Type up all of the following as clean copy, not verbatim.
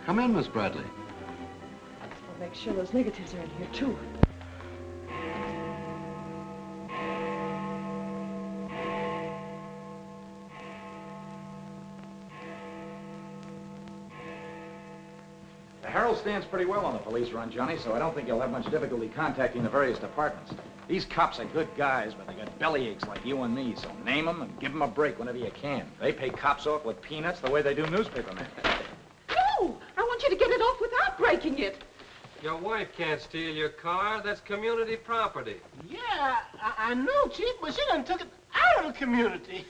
Come in, Miss Bradley. We'll make sure those negatives are in here, too. The Herald stands pretty well on the police run, Johnny, so I don't think you'll have much difficulty contacting the various departments. These cops are good guys, but they got bellyaches like you and me, so name them and give them a break whenever you can. They pay cops off with peanuts the way they do newspapermen. No! I want you to get it off without breaking it. Your wife can't steal your car. That's community property. Yeah, I know, Chief, but she done took it out of the community.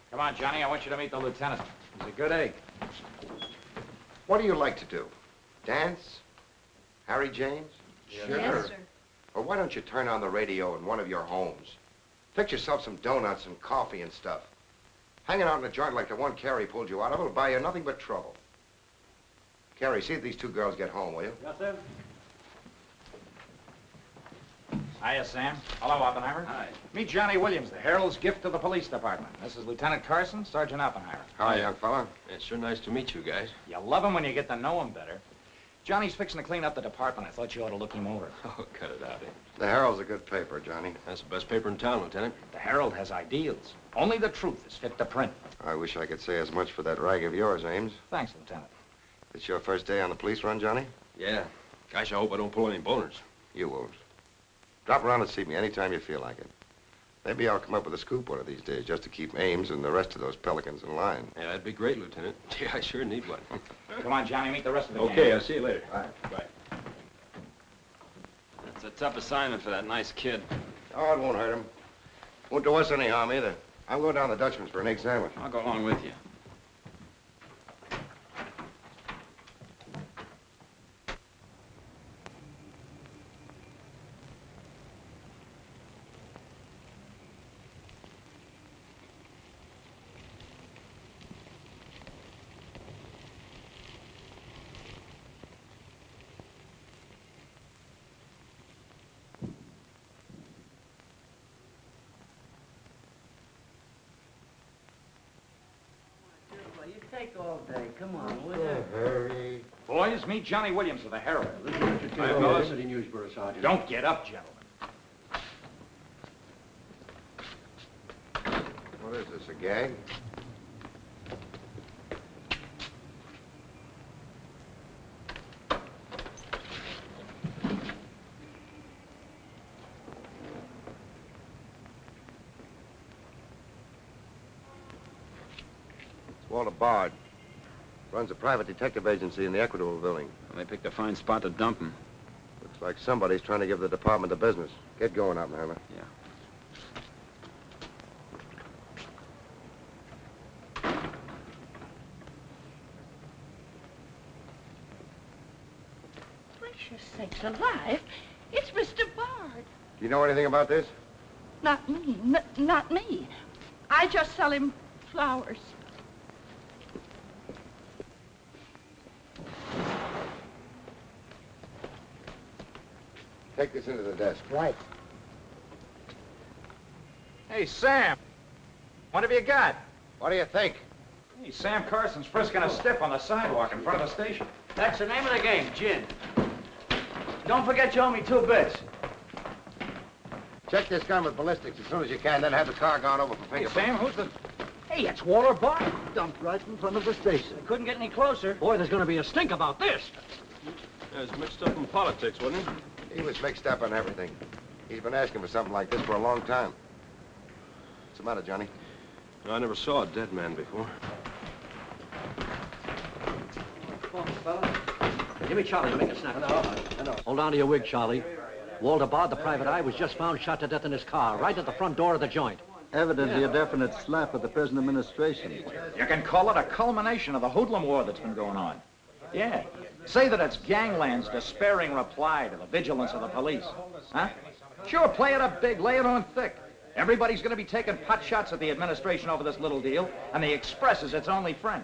Come on, Johnny, I want you to meet the lieutenant. He's a good egg. What do you like to do? Dance? Harry James? Sure. Yes, sir. Or why don't you turn on the radio in one of your homes? Fix yourself some donuts and coffee and stuff. Hanging out in a joint like the one Carrie pulled you out of will buy you nothing but trouble. Carrie, see if these two girls get home, will you? Yes, sir. Hiya, Sam. Hello, Oppenheimer. Hi. Meet Johnny Williams, the Herald's gift to the police department. This is Lieutenant Carson, Sergeant Oppenheimer. Hi, young fella. It's sure nice to meet you guys. You love him when you get to know him better. Johnny's fixing to clean up the department. I thought you ought to look him over. Oh, cut it out, eh? The Herald's a good paper, Johnny. That's the best paper in town, Lieutenant. The Herald has ideals. Only the truth is fit to print. I wish I could say as much for that rag of yours, Ames. Thanks, Lieutenant. It's your first day on the police run, Johnny? Yeah. Gosh, I hope I don't pull any boners. You won't. Drop around and see me anytime you feel like it. Maybe I'll come up with a scoop one of these days just to keep Ames and the rest of those pelicans in line. Yeah, that'd be great, Lieutenant. Yeah, I sure need one. Come on, Johnny, meet the rest of the gang. Okay, I'll see you later. All right. Bye. That's a tough assignment for that nice kid. Oh, it won't hurt him. Won't do us any harm either. I'm going down to the Dutchman's for an egg sandwich. I'll go along with you. You take all day. Come on, will you? Hurry. Boys, meet Johnny Williams of the Herald. Hi, fellas. Newsboro, Sergeant. Don't get up, gentlemen. What is this, a gag? Walter Bard. Runs a private detective agency in the Equitable building. Well, they picked a fine spot to dump him. Looks like somebody's trying to give the department the business. Get going, Oppenheimer. Yeah. Precious sakes alive. It's Mr. Bard. Do you know anything about this? Not me. Not me. I just sell him flowers. Take this into the desk. Right. Hey, Sam. What have you got? What do you think? Hey, Sam Carson's frisking a stiff on the sidewalk in front of the station. That's the name of the game, gin. Don't forget you owe me 2 bits. Check this gun with ballistics as soon as you can, then have the car gone over for Hey, fingerprints. Sam, who's the... Hey, it's Walter Bard. Dumped right in front of the station. Couldn't get any closer. Boy, there's gonna be a stink about this. Yeah, he's mixed up in politics, wasn't he? He was mixed up on everything. He's been asking for something like this for a long time. What's the matter, Johnny? I never saw a dead man before. Give me Charlie to make a snap. Hold on to your wig, Charlie. Walter Bard, the private eye, was just found shot to death in his car, right at the front door of the joint. Evidently a definite slap at the present administration. You can call it a culmination of the hoodlum war that's been going on. Yeah. Say that it's gangland's despairing reply to the vigilance of the police. Huh? Sure, play it up big, lay it on thick. Everybody's going to be taking pot shots at the administration over this little deal, and the Express is its only friend.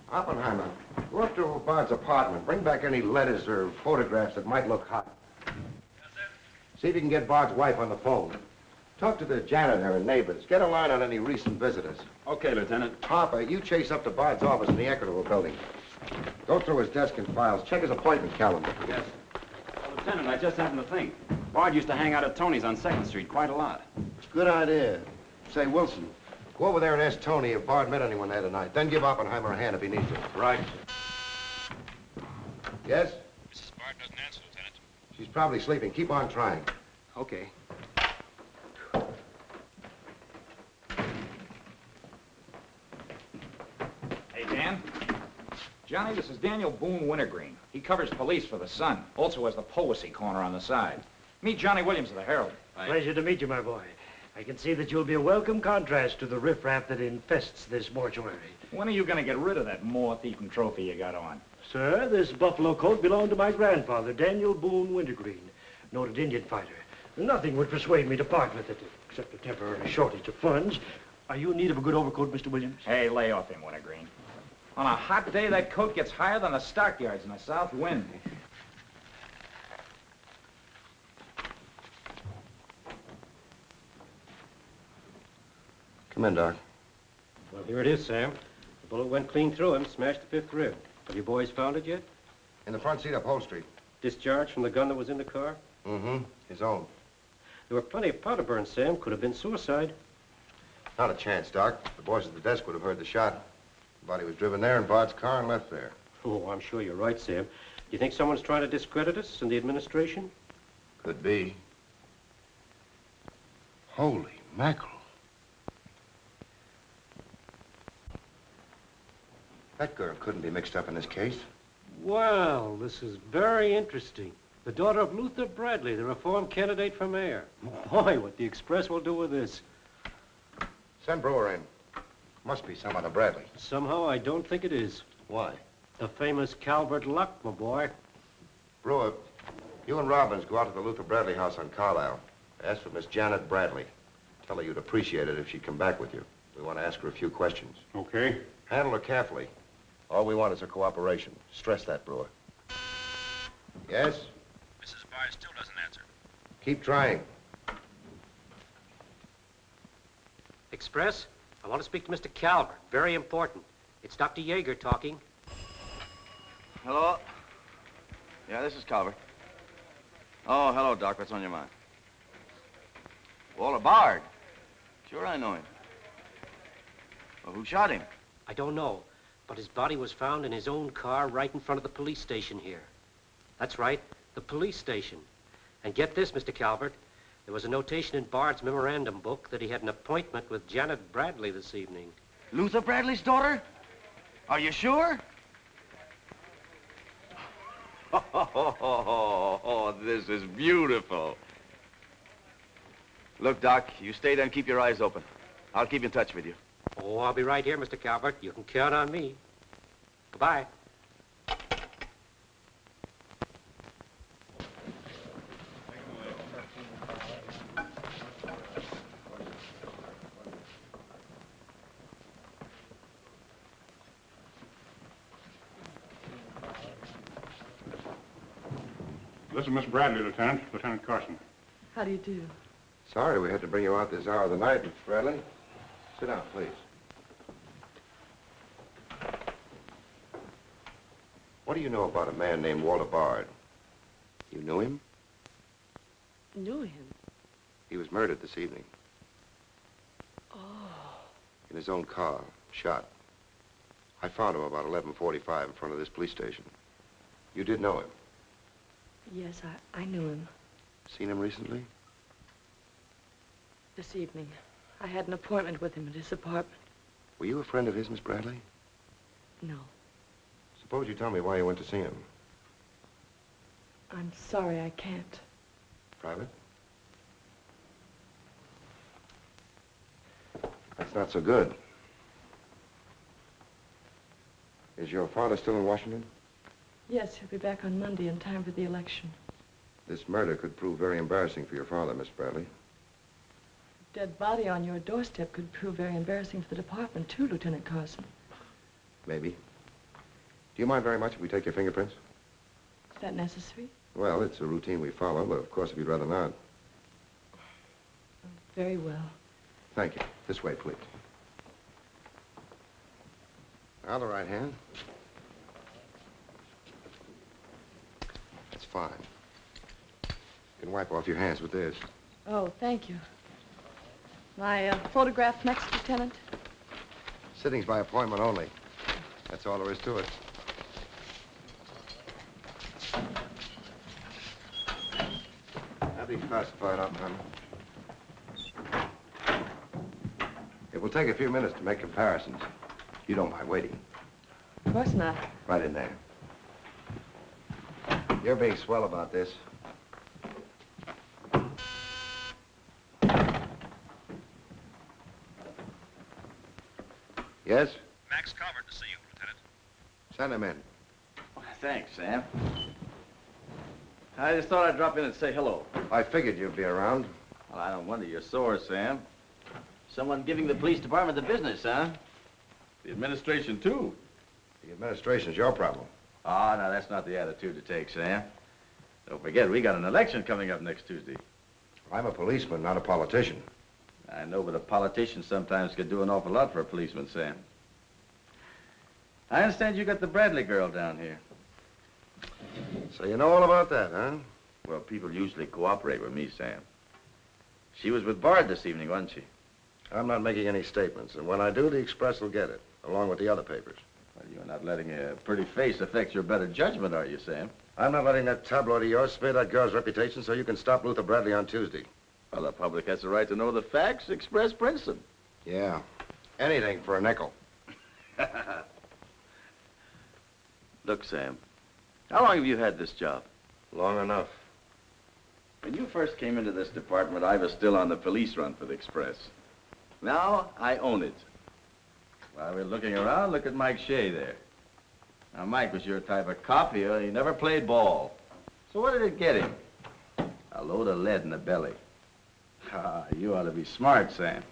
Oppenheimer, go up to Bard's apartment. Bring back any letters or photographs that might look hot. See if you can get Bard's wife on the phone. Talk to the janitor and neighbors. Get a line on any recent visitors. Okay, Lieutenant. Harper, you chase up to Bard's office in the Equitable building. Go through his desk and files. Check his appointment calendar. Yes. Lieutenant, I just happened to think. Bard used to hang out at Tony's on 2nd Street quite a lot. Good idea. Say, Wilson, go over there and ask Tony if Bard met anyone there tonight. Then give Oppenheimer a hand if he needs to. Right. Yes? Mrs. Bard doesn't answer, Lieutenant. She's probably sleeping. Keep on trying. Okay. Hey, Dan. Johnny, this is Daniel Boone Wintergreen. He covers police for the Sun. Also has the Poesy Corner on the side. Meet Johnny Williams of the Herald. Pleasure to meet you, my boy. I can see that you'll be a welcome contrast to the riffraff that infests this mortuary. When are you going to get rid of that moth-eaten trophy you got on? Sir, this buffalo coat belonged to my grandfather, Daniel Boone Wintergreen, noted Indian fighter. Nothing would persuade me to part with it, except a temporary shortage of funds. Are you in need of a good overcoat, Mr. Williams? Hey, lay off him, Wintergreen. On a hot day, that coat gets higher than the stockyards in a south wind. Come in, Doc. Well, here it is, Sam. The bullet went clean through him, smashed the 5th rib. Have you boys found it yet? In the front seat upholstery. Discharged from the gun that was in the car? Mm-hmm. His own. There were plenty of powder burns, Sam. Could have been suicide. Not a chance, Doc. The boys at the desk would have heard the shot. The body was driven there in Bard's car and left there. Oh, I'm sure you're right, Sam. Do you think someone's trying to discredit us in the administration? Could be. Holy mackerel. That girl couldn't be mixed up in this case. Well, this is very interesting. The daughter of Luther Bradley, the reform candidate for mayor. Boy, what the Express will do with this. Send Brewer in. Must be some other Bradley. Somehow, I don't think it is. Why? The famous Calvert Luck, my boy. Brewer, you and Robbins go out to the Luther Bradley house on Carlisle. Ask for Miss Janet Bradley. Tell her you'd appreciate it if she'd come back with you. We want to ask her a few questions. Okay. Handle her carefully. All we want is her cooperation. Stress that, Brewer. Yes? Mrs. Bard still doesn't answer. Keep trying. Express? I want to speak to Mr. Calvert. Very important. It's Dr. Yeager talking. Hello? Yeah, this is Calvert. Oh, hello, Doc. What's on your mind? Walter Bard. Sure, I know him. Well, who shot him? I don't know, but his body was found in his own car right in front of the police station here. That's right, the police station. And get this, Mr. Calvert. There was a notation in Bard's memorandum book that he had an appointment with Janet Bradley this evening. Luther Bradley's daughter? Are you sure? Oh, this is beautiful. Look, Doc, you stay there and keep your eyes open. I'll keep in touch with you. Oh, I'll be right here, Mr. Calvert. You can count on me. Goodbye. This is Miss Bradley, Lieutenant. Lieutenant Carson. How do you do? Sorry we had to bring you out this hour of the night, Miss Bradley. Sit down, please. What do you know about a man named Walter Bard? You knew him? Knew him? He was murdered this evening. Oh. In his own car, shot. I found him about 11:45 in front of this police station. You did know him? Yes, I knew him. Seen him recently? This evening. I had an appointment with him at his apartment. Were you a friend of his, Miss Bradley? No. Suppose you tell me why you went to see him. I'm sorry I can't. Private? That's not so good. Is your father still in Washington? Yes, he'll be back on Monday in time for the election. This murder could prove very embarrassing for your father, Miss Bradley. Dead body on your doorstep could prove very embarrassing for the department, too, Lieutenant Carson. Maybe. Do you mind very much if we take your fingerprints? Is that necessary? Well, it's a routine we follow, but of course, if you'd rather not. Very well. Thank you. This way, please. Now the right hand. That's fine. You can wipe off your hands with this. Oh, thank you. My photograph next, Lieutenant? Sittings by appointment only. That's all there is to it. Have these classified up, honey. It will take a few minutes to make comparisons. You don't mind waiting. Of course not. Right in there. You're being swell about this. Yes? Max Calvert to see you, Lieutenant. Send him in. Thanks, Sam. I just thought I'd drop in and say hello. I figured you'd be around. Well, I don't wonder you're sore, Sam. Someone giving the police department the business, huh? The administration, too. The administration's your problem. Oh, now, that's not the attitude to take, Sam. Don't forget, we got an election coming up next Tuesday. I'm a policeman, not a politician. I know, but a politician sometimes could do an awful lot for a policeman, Sam. I understand you got the Bradley girl down here. So you know all about that, huh? Well, people usually cooperate with me, Sam. She was with Bard this evening, wasn't she? I'm not making any statements, and when I do, the Express will get it, along with the other papers. Well, you're not letting a pretty face affect your better judgment, are you, Sam? I'm not letting that tabloid of yours smear that girl's reputation so you can stop Luther Bradley on Tuesday. Well, the public has the right to know the facts. Express prints them. Yeah. Anything for a nickel. Look, Sam, how long have you had this job? Long enough. When you first came into this department, I was still on the police run for the Express. Now, I own it. While we're looking around, look at Mike Shea there. Now, Mike was your type of cop here. He never played ball. So what did it get him? A load of lead in the belly. Ah, you ought to be smart, Sam.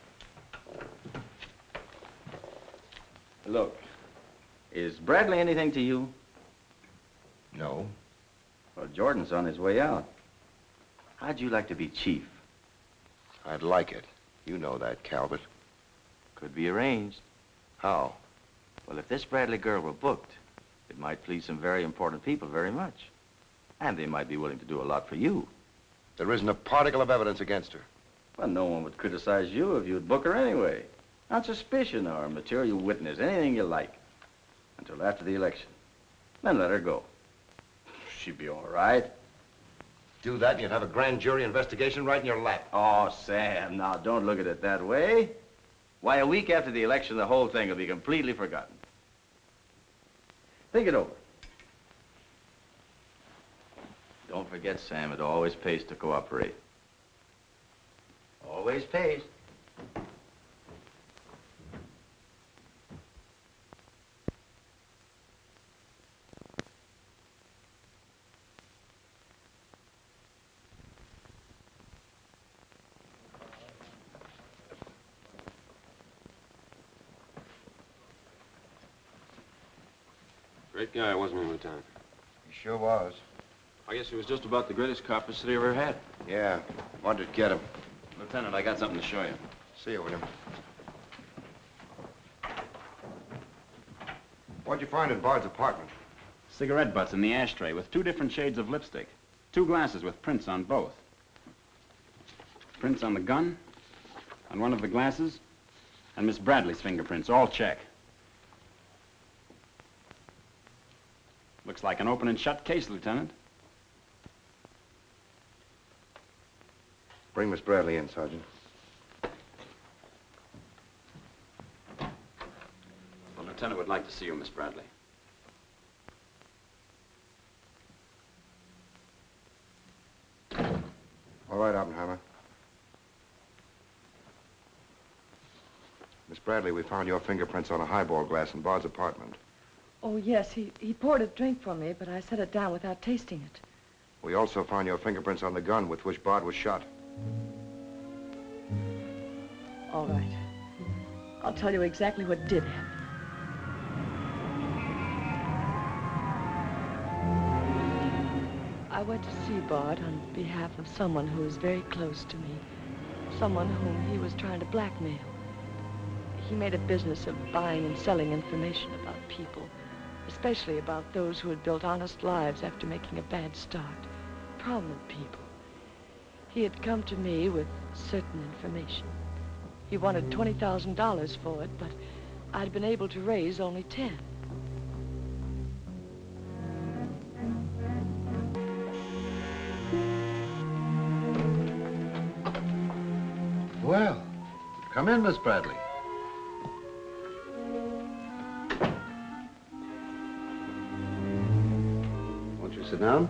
Look, is Bradley anything to you? No. Well, Jordan's on his way out. How'd you like to be chief? I'd like it. You know that, Calvert. Could be arranged. How? Well, if this Bradley girl were booked, it might please some very important people very much. And they might be willing to do a lot for you. There isn't a particle of evidence against her. Well, no one would criticize you if you'd book her anyway. On suspicion or material witness, anything you like. Until after the election. Then let her go. She'd be all right. Do that and you'd have a grand jury investigation right in your lap. Oh, Sam, now don't look at it that way. Why, a week after the election, the whole thing will be completely forgotten. Think it over. Don't forget, Sam, it always pays to cooperate. Always pays. Great guy, wasn't he, Lieutenant? He sure was. I guess he was just about the greatest cop the city ever had. Yeah. What did get him? Lieutenant, I got something to show you. See you, William. What'd you find in Bard's apartment? Cigarette butts in the ashtray with 2 different shades of lipstick. 2 glasses with prints on both. Prints on the gun, on one of the glasses, and Miss Bradley's fingerprints, all check. Looks like an open and shut case, Lieutenant. Bring Miss Bradley in, Sergeant. The Lieutenant would like to see you, Miss Bradley. All right, Oppenheimer. Miss Bradley, we found your fingerprints on a highball glass in Bard's apartment. Oh, yes, he poured a drink for me, but I set it down without tasting it. We also found your fingerprints on the gun with which Bard was shot. All right. I'll tell you exactly what did happen. I went to see Bard on behalf of someone who is very close to me. someone whom he was trying to blackmail. He made a business of buying and selling information about people, especially about those who had built honest lives after making a bad start. Prominent people. He had come to me with certain information. He wanted $20,000 for it, but I'd been able to raise only 10. Well, come in, Miss Bradley. Won't you sit down?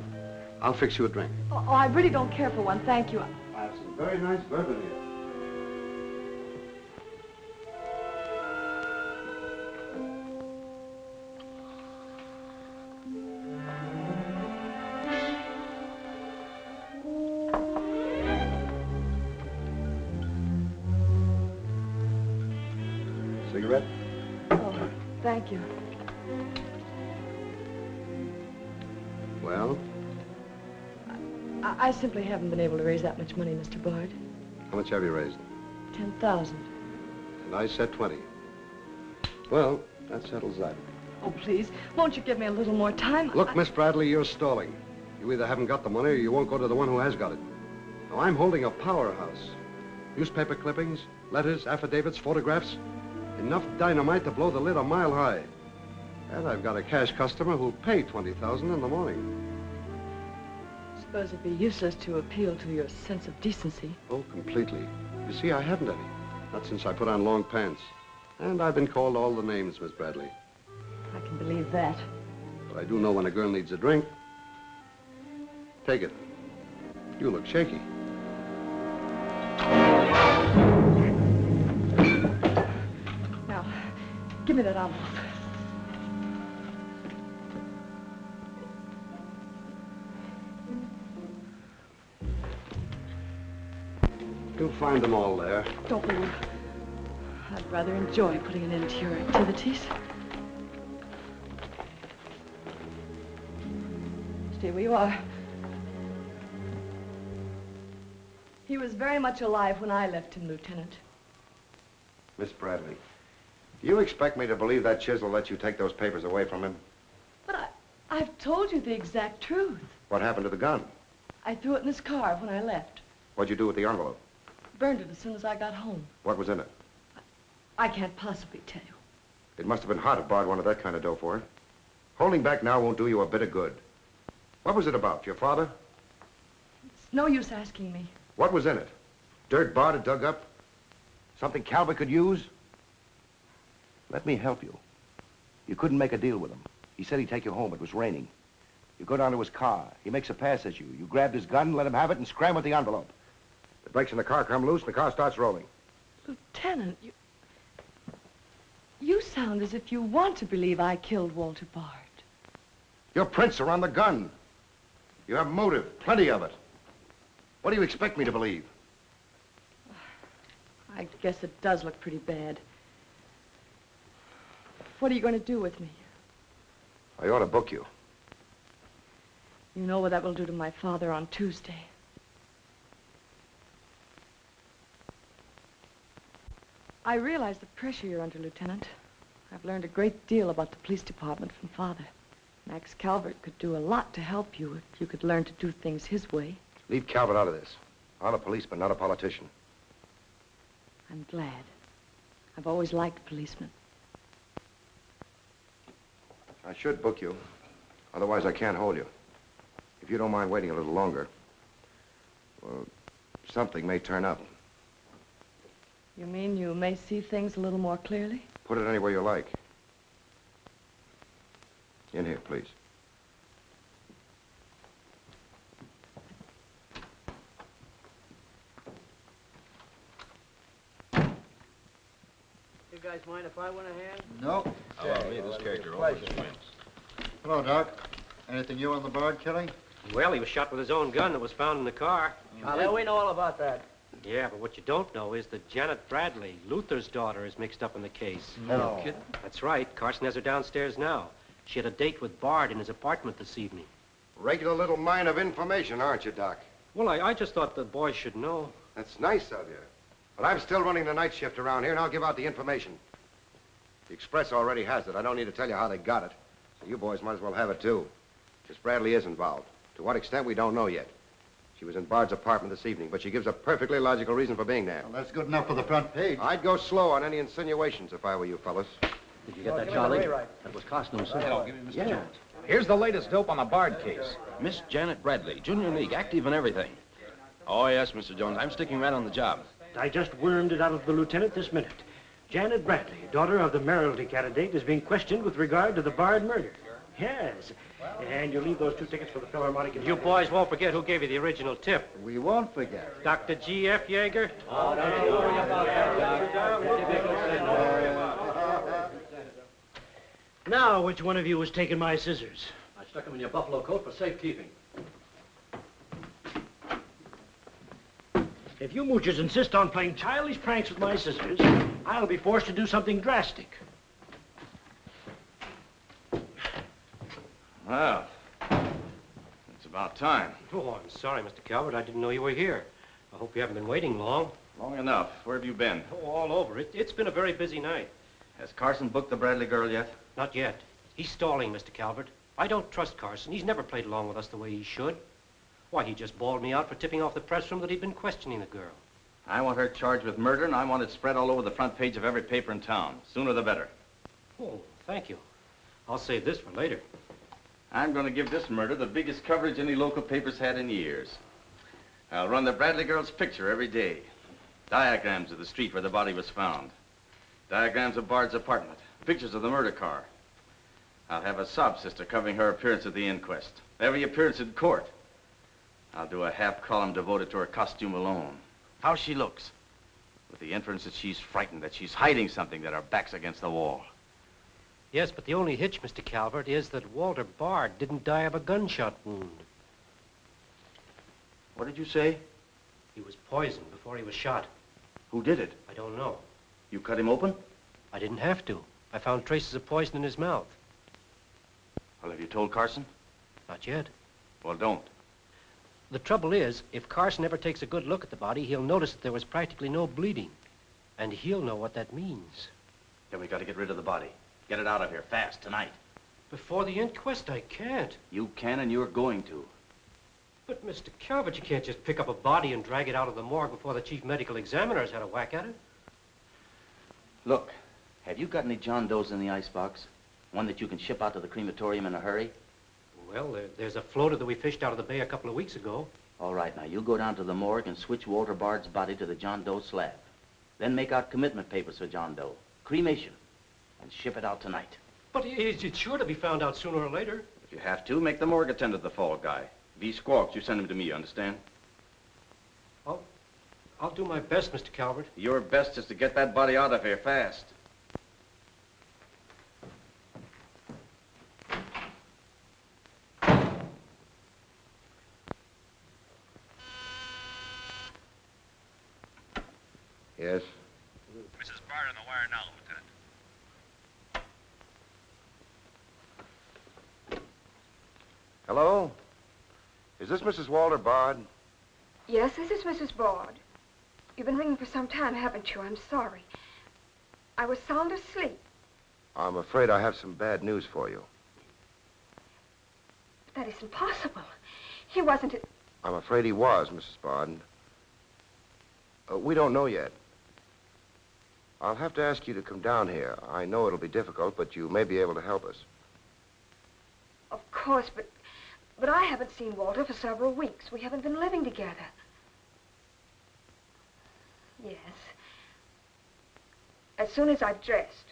I'll fix you a drink. Oh, I really don't care for one, thank you. I have some very nice bourbon here. Cigarette? Oh, thank you. Well, I simply haven't been able to raise that much money, Mr. Bard. how much have you raised? 10,000. And I said 20. Well, that settles that. Oh, please, won't you give me a little more time? Look, Miss Bradley, you're stalling. You either haven't got the money or you won't go to the one who has got it. Now, I'm holding a powerhouse. Newspaper clippings, letters, affidavits, photographs. Enough dynamite to blow the lid a mile high. And I've got a cash customer who'll pay $20,000 in the morning. I suppose it'd be useless to appeal to your sense of decency. Oh, completely. You see, I haven't any. Not since I put on long pants. And I've been called all the names, Miss Bradley. I can believe that. But I do know when a girl needs a drink. Take it. You look shaky. Now, give me that envelope. You'll find them all there. Don't worry. I'd rather enjoy putting an end to your activities. Stay where you are. He was very much alive when I left him, Lieutenant. Miss Bradley, do you expect me to believe that chisel let you take those papers away from him? But I've told you the exact truth. What happened to the gun? I threw it in his car when I left. What'd you do with the envelope? Burned it as soon as I got home. What was in it? I can't possibly tell you. It must have been hard if Bard wanted that kind of dough for it. Holding back now won't do you a bit of good. What was it about? Your father? It's no use asking me. What was in it? Dirt Bard had dug up? Something Calvert could use? Let me help you. You couldn't make a deal with him. He said he'd take you home. It was raining. You go down to his car. He makes a pass at you. You grabbed his gun, let him have it, and scram with the envelope. The brakes in the car come loose, and the car starts rolling. Lieutenant, you sound as if you want to believe I killed Walter Bard. Your prints are on the gun. You have motive, plenty of it. What do you expect me to believe? I guess it does look pretty bad. What are you going to do with me? I ought to book you. You know what that will do to my father on Tuesday. I realize the pressure you're under, Lieutenant. I've learned a great deal about the police department from Father. Max Calvert could do a lot to help you if you could learn to do things his way. Leave Calvert out of this. I'm a policeman, not a politician. I'm glad. I've always liked policemen. I should book you. Otherwise, I can't hold you. If you don't mind waiting a little longer, well, something may turn up. You mean you may see things a little more clearly? Put it anywhere you like. In here, please. You guys mind if I went ahead? No. How about me? This character always wins. Hello, Doc. Anything new on the Bard killing? Well, he was shot with his own gun that was found in the car. Yeah, we know all about that. Yeah, but what you don't know is that Janet Bradley, Luther's daughter, is mixed up in the case. No. That's right. Carson has her downstairs now. She had a date with Bard in his apartment this evening. Regular little mine of information, aren't you, Doc? Well, I just thought the boys should know. That's nice of you. But I'm still running the night shift around here, and I'll give out the information. The Express already has it. I don't need to tell you how they got it. So you boys might as well have it, too. Miss Bradley is involved. To what extent, we don't know yet. She was in Bard's apartment this evening, but she gives a perfectly logical reason for being there. Well, that's good enough for the front page. I'd go slow on any insinuations if I were you fellas. Did you get that, Charlie? That was Carson himself. Give me Mr. Jones. Here's the latest dope on the Bard case. Miss Janet Bradley, Junior League, active and everything. Oh, yes, Mr. Jones. I'm sticking right on the job. I just wormed it out of the lieutenant this minute. Janet Bradley, daughter of the mayoralty candidate, is being questioned with regard to the Bard murder. Yes. And you leave those 2 tickets for the Philharmonic. You boys won't forget who gave you the original tip. We won't forget. Dr. G.F. Yeager? Oh, don't you worry about that, Doc. Now, which one of you was taking my scissors? I stuck them in your buffalo coat for safekeeping. If you moochers insist on playing childish pranks with my scissors, I'll be forced to do something drastic. Well, it's about time. Oh, I'm sorry, Mr. Calvert. I didn't know you were here. I hope you haven't been waiting long. Long enough. Where have you been? Oh, all over. It's been a very busy night. Has Carson booked the Bradley girl yet? Not yet. He's stalling, Mr. Calvert. I don't trust Carson. He's never played along with us the way he should. Why, he just bawled me out for tipping off the press room that he'd been questioning the girl. I want her charged with murder, and I want it spread all over the front page of every paper in town. Sooner the better. Oh, thank you. I'll save this for later. I'm going to give this murder the biggest coverage any local paper's had in years. I'll run the Bradley girl's picture every day. Diagrams of the street where the body was found. Diagrams of Bard's apartment. Pictures of the murder car. I'll have a sob sister covering her appearance at the inquest. Every appearance in court. I'll do a half column devoted to her costume alone. How she looks. With the inference that she's frightened, that she's hiding something, that her back's against the wall. Yes, but the only hitch, Mr. Calvert, is that Walter Bard didn't die of a gunshot wound. What did you say? He was poisoned before he was shot. Who did it? I don't know. You cut him open? I didn't have to. I found traces of poison in his mouth. Well, have you told Carson? Not yet. Well, don't. The trouble is, if Carson ever takes a good look at the body, he'll notice that there was practically no bleeding. And he'll know what that means. Then we got to get rid of the body. Get it out of here, fast, tonight. Before the inquest, I can't. You can, and you're going to. But, Mr. Calvert, you can't just pick up a body and drag it out of the morgue before the chief medical examiner's had a whack at it. Look, have you got any John Does in the icebox? One that you can ship out to the crematorium in a hurry? Well, there's a floater that we fished out of the bay a couple of weeks ago. All right, now you go down to the morgue and switch Walter Bard's body to the John Doe slab. Then make out commitment papers for John Doe. Cremation. And ship it out tonight. But it's sure to be found out sooner or later. If you have to, make the morgue attend to the fall guy. If he squawks, you send him to me, you understand? I'll do my best, Mr. Calvert. Your best is to get that body out of here fast. Yes? Mrs. Bard on the wire now, Lieutenant. Hello? Is this Mrs. Walter Bard? Yes, this is Mrs. Bard. You've been ringing for some time, haven't you? I'm sorry. I was sound asleep. I'm afraid I have some bad news for you. That isn't possible. He wasn't... I'm afraid he was, Mrs. Bard. We don't know yet. I'll have to ask you to come down here. I know it'll be difficult, but you may be able to help us. Of course, but I haven't seen Walter for several weeks. We haven't been living together. Yes. As soon as I've dressed.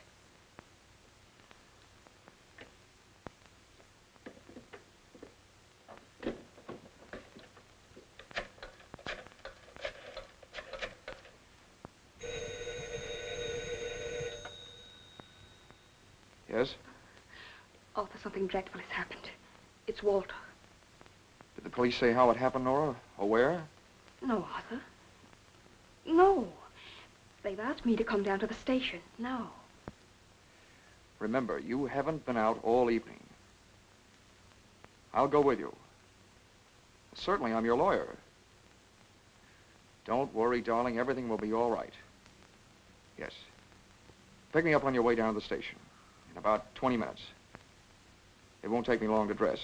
Yes? Arthur, something dreadful has happened. It's Walter. Did the police say how it happened, Nora? Or where? No, Arthur. No. They've asked me to come down to the station. No. Remember, you haven't been out all evening. I'll go with you. Certainly, I'm your lawyer. Don't worry, darling. Everything will be all right. Yes. Pick me up on your way down to the station in about 20 minutes. It won't take me long to dress.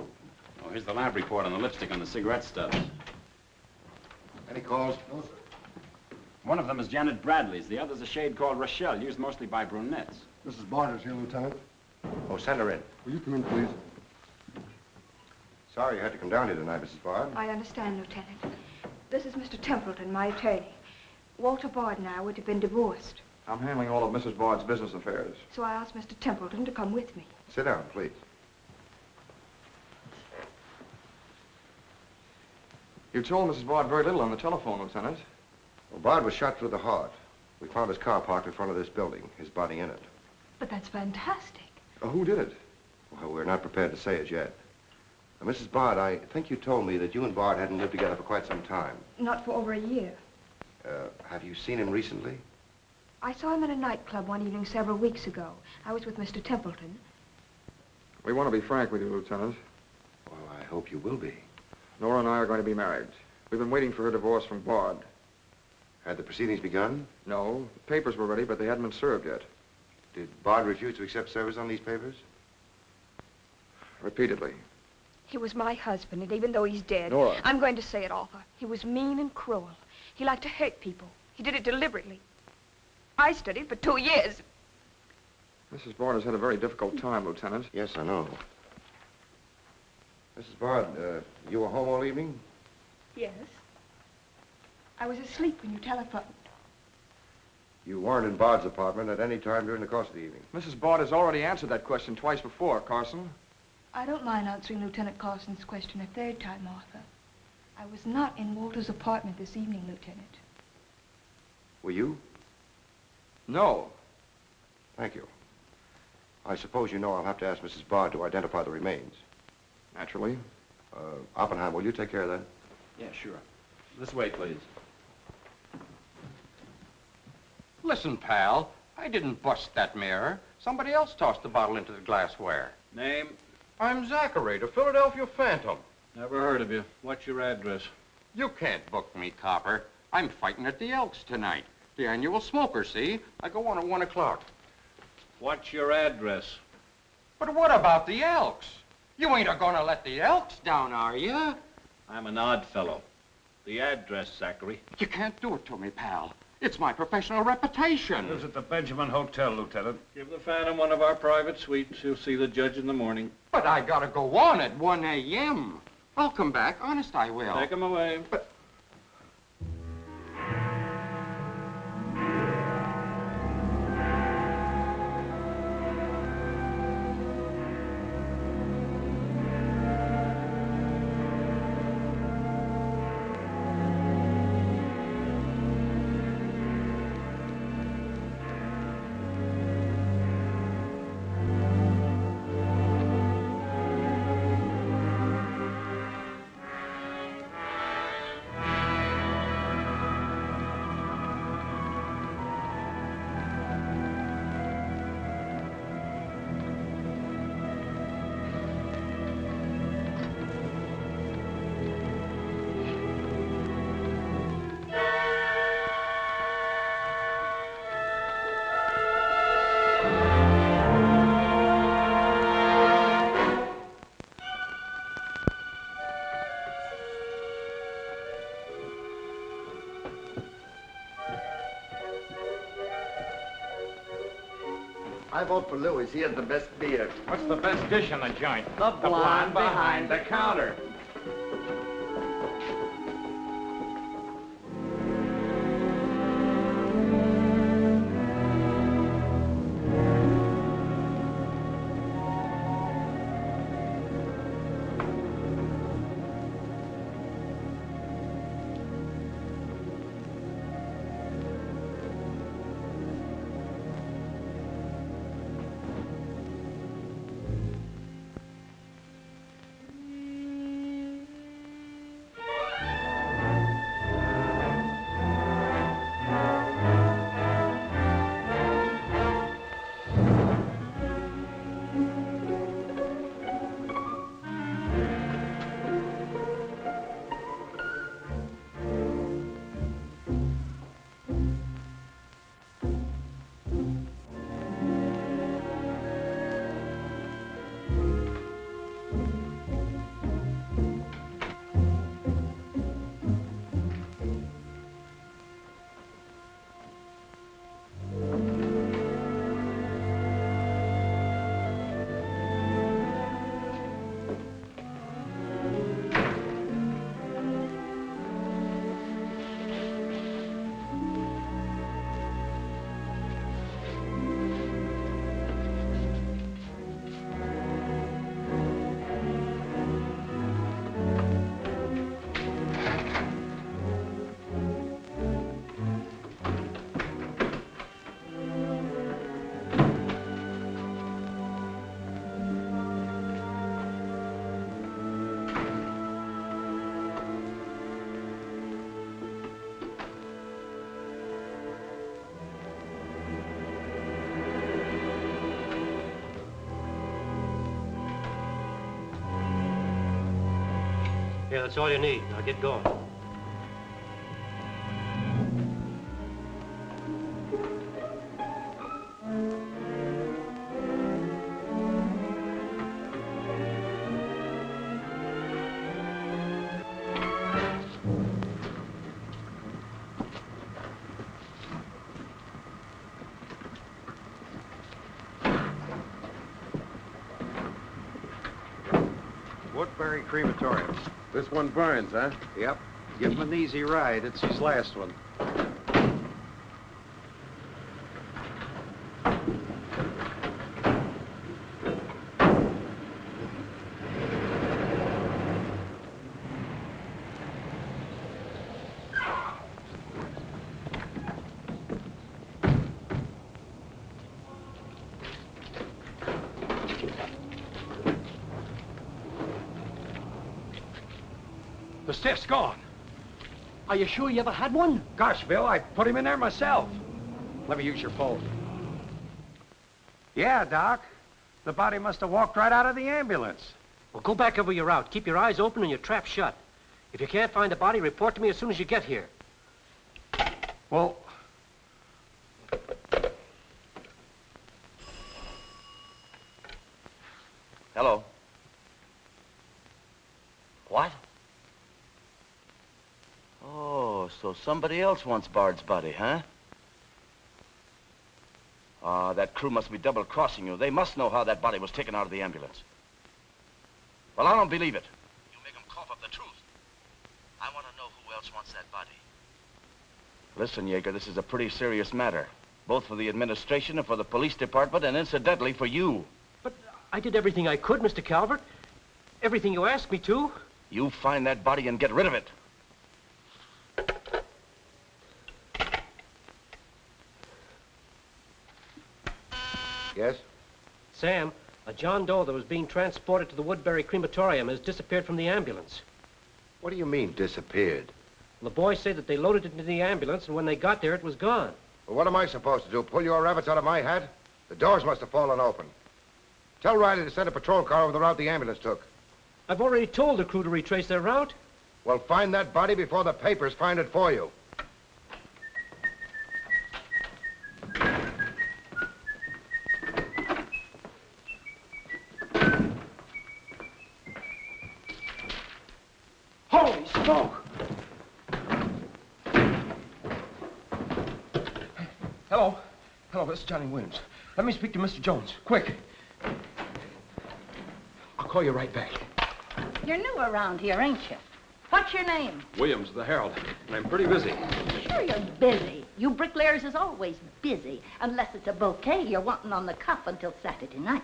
Oh, here's the lab report on the lipstick on the cigarette stubs. Any calls? No, sir. One of them is Janet Bradley's. The other's a shade called Rochelle, used mostly by brunettes. Mrs. Barter's here, Lieutenant. Oh, send her in. Will you come in, please? Sorry you had to come down here tonight, Mrs. Bard. I understand, Lieutenant. This is Mr. Templeton, my attorney. Walter Bard and I would have been divorced. I'm handling all of Mrs. Bard's business affairs. So I asked Mr. Templeton to come with me. Sit down, please. You told Mrs. Bard very little on the telephone, Lieutenant. Well, Bard was shot through the heart. We found his car parked in front of this building, his body in it. But that's fantastic. Who did it? Well, we're not prepared to say it yet. Now, Mrs. Bard, I think you told me that you and Bard hadn't lived together for quite some time. Not for over a year. Have you seen him recently? I saw him in a nightclub one evening several weeks ago. I was with Mr. Templeton. We want to be frank with you, Lieutenant. Well, I hope you will be. Nora and I are going to be married. We've been waiting for her divorce from Bard. Had the proceedings begun? No. The papers were ready, but they hadn't been served yet. Did Bard refuse to accept service on these papers? Repeatedly. He was my husband, and even though he's dead... Nora. I'm going to say it, Arthur. He was mean and cruel. He liked to hurt people. He did it deliberately. I studied for 2 years. Mrs. Bard has had a very difficult time, Lieutenant. Yes, I know. Mrs. Bard, you were home all evening? Yes. I was asleep when you telephoned. You weren't in Bard's apartment at any time during the course of the evening? Mrs. Bard has already answered that question twice before, Carson. I don't mind answering Lieutenant Carson's question a third time, Arthur. I was not in Walter's apartment this evening, Lieutenant. Were you? No. Thank you. I suppose you know I'll have to ask Mrs. Bard to identify the remains. Naturally. Oppenheim, will you take care of that? Yeah, sure. This way, please. Listen, pal, I didn't bust that mirror. Somebody else tossed the bottle into the glassware. Name? I'm Zachary, the Philadelphia Phantom. Never heard of you. What's your address? You can't book me, copper. I'm fighting at the Elks tonight. The annual smoker, see? I go on at 1 o'clock. What's your address? But what about the Elks? You ain't a-gonna let the Elks down, are you? I'm an odd fellow. The address, Zachary. You can't do it to me, pal. It's my professional reputation. Lives at the Benjamin Hotel, Lieutenant. Give the Phantom one of our private suites. He'll see the judge in the morning. But I gotta go on at 1 a.m. I'll come back. Honest, I will. Take him away. But... I vote for Louis. He has the best beer. What's the best dish in the joint? The blonde behind the counter. Here, that's all you need. Now get going. Woodbury Crematorium. This one burns, huh? Yep. Give him an easy ride. It's his last one. The stiff's gone. Are you sure you ever had one? Gosh, Bill, I put him in there myself. Let me use your phone. Yeah, Doc. The body must have walked right out of the ambulance. Well, go back over your route. Keep your eyes open and your trap shut. If you can't find the body, report to me as soon as you get here. Well, Hello. What? Oh, so somebody else wants Bard's body, huh? Ah, that crew must be double-crossing you. They must know how that body was taken out of the ambulance. Well, I don't believe it. You make them cough up the truth. I want to know who else wants that body. Listen, Yeager, this is a pretty serious matter. Both for the administration and for the police department, and incidentally for you. But I did everything I could, Mr. Calvert. Everything you asked me to. You find that body and get rid of it. Yes? Sam, a John Doe that was being transported to the Woodbury Crematorium has disappeared from the ambulance. What do you mean, disappeared? The boys say that they loaded it into the ambulance, and when they got there, it was gone. Well, what am I supposed to do? Pull your rabbits out of my hat? The doors must have fallen open. Tell Riley to send a patrol car over the route the ambulance took. I've already told the crew to retrace their route. Well, find that body before the papers find it for you. Holy smoke! Hello. Hello, this is Johnny Williams. Let me speak to Mr. Jones, quick. I'll call you right back. You're new around here, ain't you? What's your name? Williams, the Herald, and I'm pretty busy. Sure you're busy. You bricklayers is always busy, unless it's a bouquet you're wanting on the cuff until Saturday night.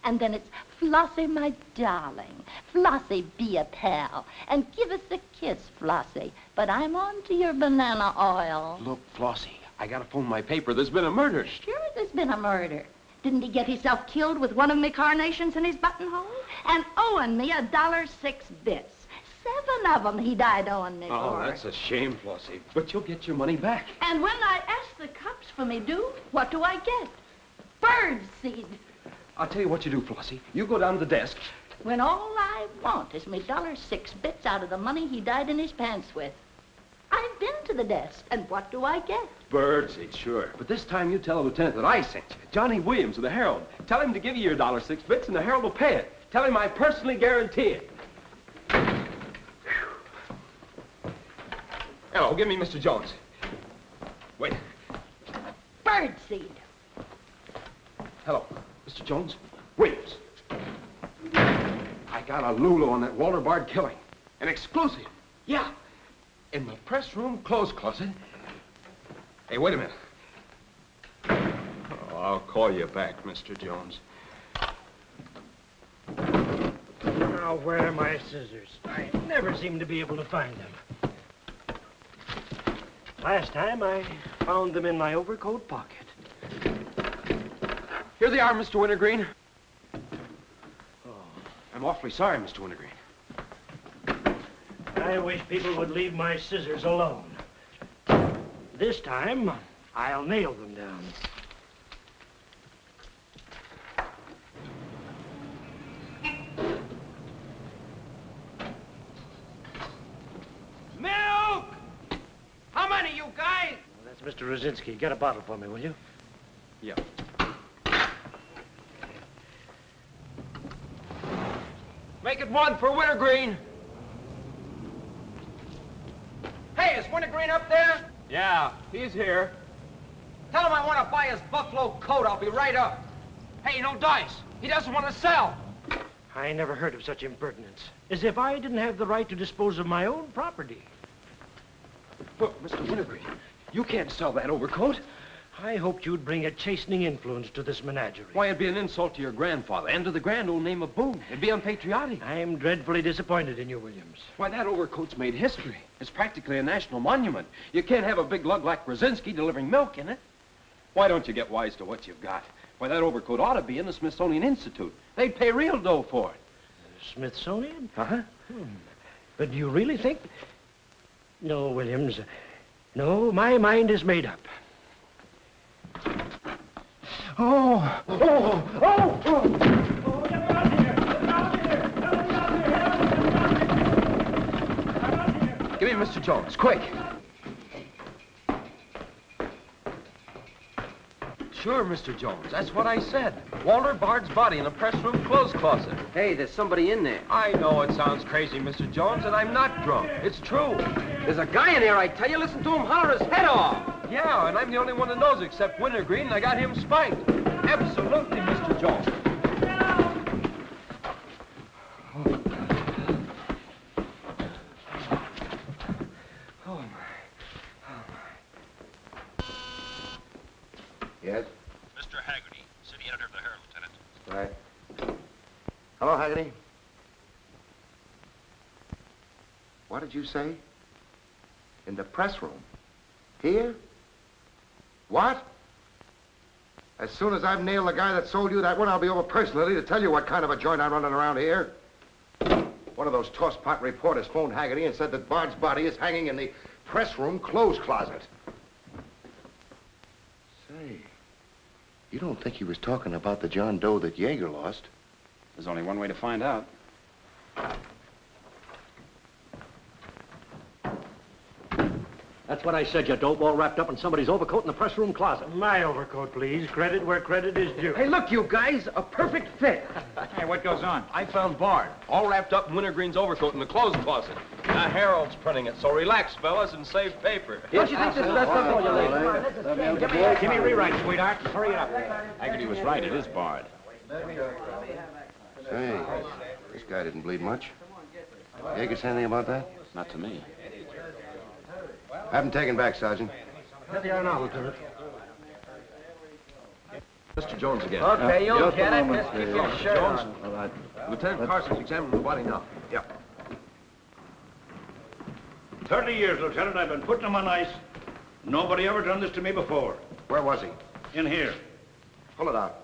And then it's, Flossie, my darling, Flossie, be a pal, and give us a kiss, Flossie. But I'm on to your banana oil. Look, Flossie, I gotta phone my paper. There's been a murder. Sure there's been a murder. Didn't he get himself killed with one of me carnations in his buttonhole? And owing me $1.06 bits. 7 of them he died owing me Oh, for. that's a shame, Flossie. But you'll get your money back. And when I ask the cops for me due, what do I get? Bird seed. I'll tell you what you do, Flossie. You go down to the desk. When all I want is me $1.06 bits out of the money he died in his pants with. I've been to the desk, and what do I get? Birdseed, sure. But this time you tell the lieutenant that I sent you. Johnny Williams of the Herald. Tell him to give you your $1.06 bits, and the Herald will pay it. Tell him I personally guarantee it. Hello, give me Mr. Jones. Wait. Birdseed. Hello, Mr. Jones. Williams. I got a Lulu on that Walter Bard killing. An exclusive. Yeah. In the press room clothes closet. Hey, wait a minute. Oh, I'll call you back, Mr. Jones. Now, where are my scissors? I never seem to be able to find them. Last time, I found them in my overcoat pocket. Here they are, Mr. Wintergreen. Oh, I'm awfully sorry, Mr. Wintergreen. I wish people would leave my scissors alone. This time, I'll nail them down. Mr. Rosinski, get a bottle for me, will you? Yeah. Make it one for Wintergreen. Hey, is Wintergreen up there? Yeah, he's here. Tell him I want to buy his buffalo coat. I'll be right up. Hey, no dice. He doesn't want to sell. I never heard of such impertinence. As if I didn't have the right to dispose of my own property. Look, Mr. Wintergreen, you can't sell that overcoat. I hoped you'd bring a chastening influence to this menagerie. Why, it'd be an insult to your grandfather and to the grand old name of Boone. It'd be unpatriotic. I'm dreadfully disappointed in you, Williams. Why, that overcoat's made history. It's practically a national monument. You can't have a big lug like Brzezinski delivering milk in it. Why don't you get wise to what you've got? Why, that overcoat ought to be in the Smithsonian Institute. They'd pay real dough for it. Smithsonian? Uh-huh. But do you really think... No, Williams. No, my mind is made up. Oh! Oh! Oh! Oh! Get out of here! Get out of here! Get out of here! Give me Mr. Jones, quick. Sure, Mr. Jones. That's what I said. Walter Bard's body in a press room clothes closet. Hey, there's somebody in there. I know it sounds crazy, Mr. Jones, and I'm not drunk. It's true. There's a guy in there, I tell you. Listen to him holler his head off. Yeah, and I'm the only one that knows except Wintergreen, and I got him spiked. Absolutely, Mr. Jones. Oh, my. Yes? Mr. Haggerty, city editor of the Herald, Lieutenant. Right. Hello, Haggerty. What did you say? In the press room? Here? What? As soon as I've nailed the guy that sold you that one, I'll be over personally to tell you what kind of a joint I'm running around here. One of those tosspot reporters phoned Haggerty and said that Bard's body is hanging in the press room clothes closet. Say, you don't think he was talking about the John Doe that Yeager lost? There's only one way to find out. That's what I said, you dope, all wrapped up in somebody's overcoat in the press room closet. My overcoat, please. Credit where credit is due. Hey, look, you guys, a perfect fit. Hey, what goes on? I found Bard, all wrapped up in Wintergreen's overcoat in the clothes closet. The Herald's printing it, so relax, fellas, and save paper. Don't you think this is best up for you, ladies? Give me a rewrite, sweetheart. Hurry it up. Haggerty was right. It is Bard. Say, this guy didn't bleed much. Yeager say anything about that? Not to me. Have him taken back, Sergeant. Here they are now, Lieutenant. Mr. Jones again. Okay, you'll get it. Just keep your shirt Jones. on. All right. Lieutenant Carson's examining the body now. Yeah. 30 years, Lieutenant. I've been putting them on ice. Nobody ever done this to me before. Where was he? In here. Pull it out.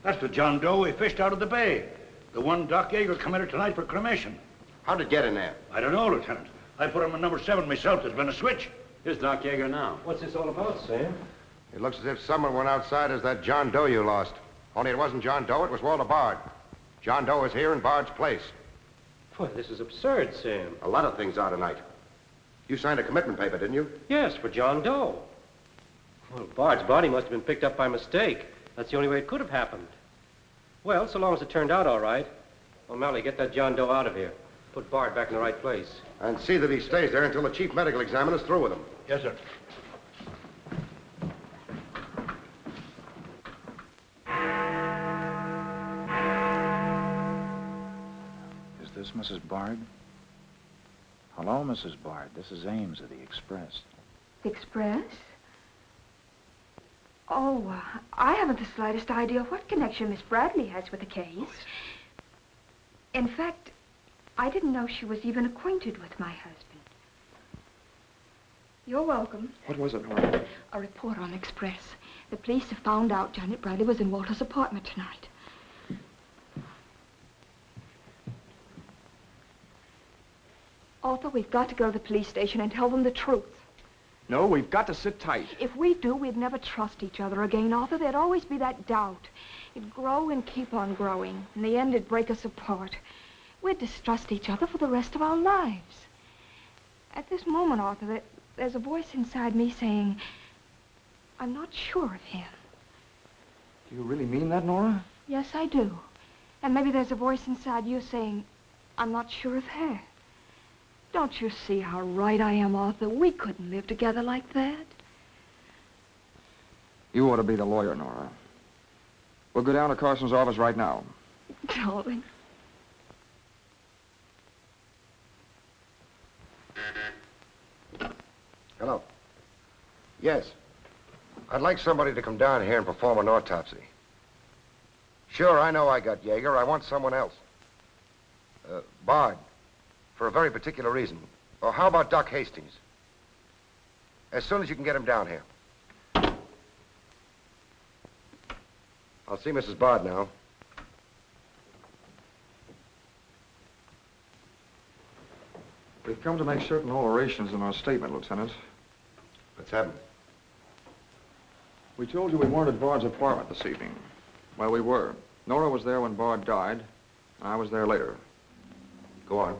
That's the John Doe we fished out of the bay. The one Doc Yeager committed tonight for cremation. How'd it get in there? I don't know, Lieutenant. I put him in number 7 myself. There's been a switch. Here's Doc Yeager now. What's this all about, Sam? It looks as if someone went outside as that John Doe you lost. Only it wasn't John Doe, it was Walter Bard. John Doe is here in Bard's place. Boy, this is absurd, Sam. A lot of things are tonight. You signed a commitment paper, didn't you? Yes, for John Doe. Well, Bard's body must have been picked up by mistake. That's the only way it could have happened. Well, so long as it turned out all right. O'Malley, get that John Doe out of here. Put Bard back in the right place. And see that he stays there until the chief medical examiner's through with him. Yes, sir. Is this Mrs. Bard? Hello, Mrs. Bard. This is Ames of the Express. The Express? Oh, I haven't the slightest idea what connection Miss Bradley has with the case. In fact, I didn't know she was even acquainted with my husband. You're welcome. What was it, Nora? A report on Express. The police have found out Janet Bradley was in Walter's apartment tonight. Arthur, we've got to go to the police station and tell them the truth. No, we've got to sit tight. If we do, we'd never trust each other again, Arthur. There'd always be that doubt. It'd grow and keep on growing. In the end, it'd break us apart. We'd distrust each other for the rest of our lives. At this moment, Arthur, there's a voice inside me saying, I'm not sure of him. Do you really mean that, Nora? Yes, I do. And maybe there's a voice inside you saying, I'm not sure of her. Don't you see how right I am, Arthur? We couldn't live together like that. You ought to be the lawyer, Nora. We'll go down to Carson's office right now. Darling. Hello. Yes. I'd like somebody to come down here and perform an autopsy. Sure, I know I got Yeager. I want someone else. Bard. For a very particular reason. Or how about Doc Hastings? As soon as you can get him down here. I'll see Mrs. Bard now. We've come to make certain alterations in our statement, Lieutenant. What's happened? We told you we weren't at Bard's apartment this evening. Well, we were. Nora was there when Bard died, and I was there later. Go on.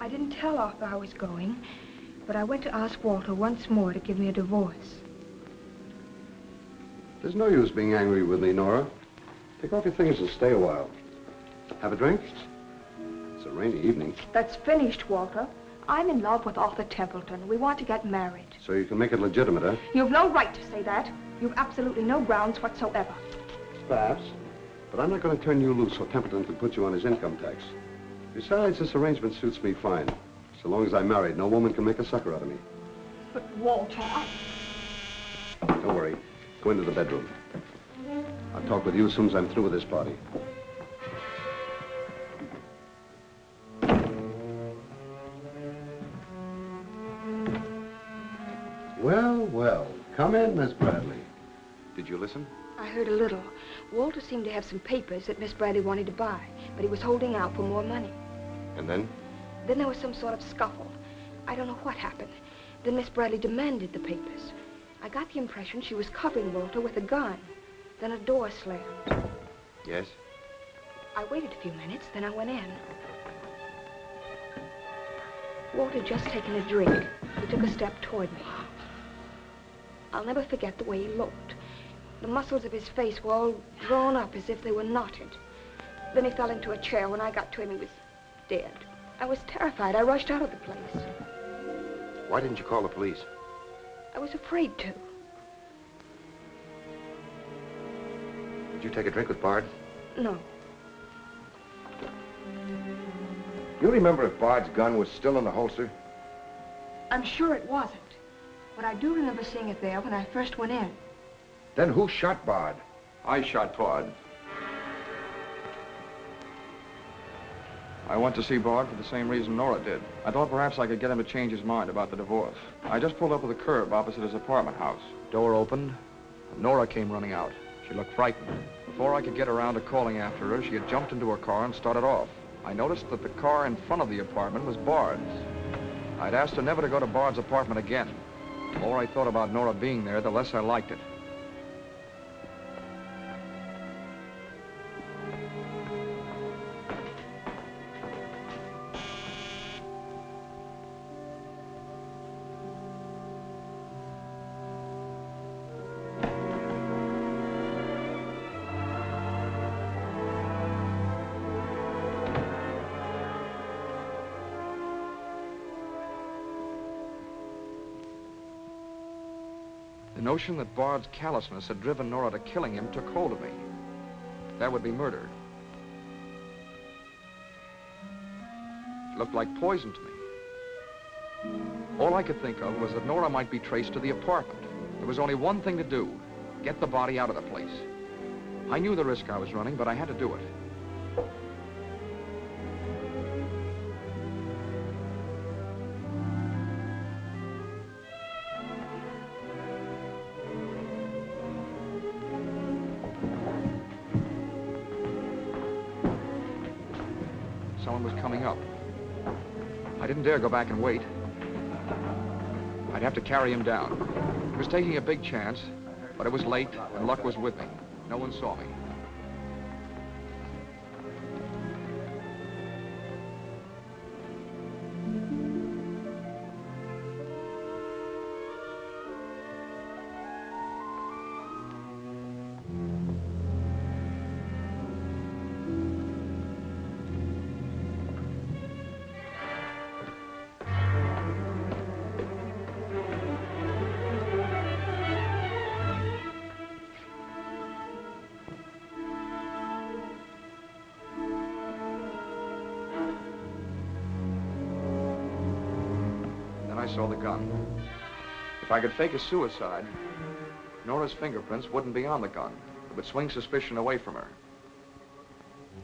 I didn't tell Arthur I was going, but I went to ask Walter once more to give me a divorce. There's no use being angry with me, Nora. Take off your things and stay a while. Have a drink? It's a rainy evening. That's finished, Walter. I'm in love with Arthur Templeton. We want to get married. So you can make it legitimate, huh? You've no right to say that. You've absolutely no grounds whatsoever. Perhaps. But I'm not going to turn you loose so Templeton can put you on his income tax. Besides, this arrangement suits me fine. So long as I'm married, no woman can make a sucker out of me. But, Walter, Don't worry. Go into the bedroom. I'll talk with you as soon as I'm through with this party. Well, well. Come in, Miss Bradley. Did you listen? I heard a little. Walter seemed to have some papers that Miss Bradley wanted to buy, but he was holding out for more money. And then? Then there was some sort of scuffle. I don't know what happened. Then Miss Bradley demanded the papers. I got the impression she was covering Walter with a gun. Then a door slammed. Yes? I waited a few minutes, then I went in. Walter had just taken a drink. He took a step toward me. I'll never forget the way he looked. The muscles of his face were all drawn up as if they were knotted. Then he fell into a chair. When I got to him, he was dead. I was terrified. I rushed out of the place. Why didn't you call the police? I was afraid to. Did you take a drink with Bard? No. You remember if Bard's gun was still in the holster? I'm sure it wasn't. But I do remember seeing it there when I first went in. Then who shot Bard? I shot Bard. I went to see Bard for the same reason Nora did. I thought perhaps I could get him to change his mind about the divorce. I just pulled up to the curb opposite his apartment house. Door opened, and Nora came running out. She looked frightened. Before I could get around to calling after her, she had jumped into her car and started off. I noticed that the car in front of the apartment was Bard's. I'd asked her never to go to Bard's apartment again. The more I thought about Nora being there, the less I liked it. The notion that Bard's callousness had driven Nora to killing him took hold of me. That would be murder. It looked like poison to me. All I could think of was that Nora might be traced to the apartment. There was only one thing to do: get the body out of the place. I knew the risk I was running, but I had to do it. Someone was coming up. I didn't dare go back and wait. I'd have to carry him down. He was taking a big chance, but it was late and luck was with me. No one saw me. saw the gun. If I could fake a suicide, Nora's fingerprints wouldn't be on the gun. It would swing suspicion away from her.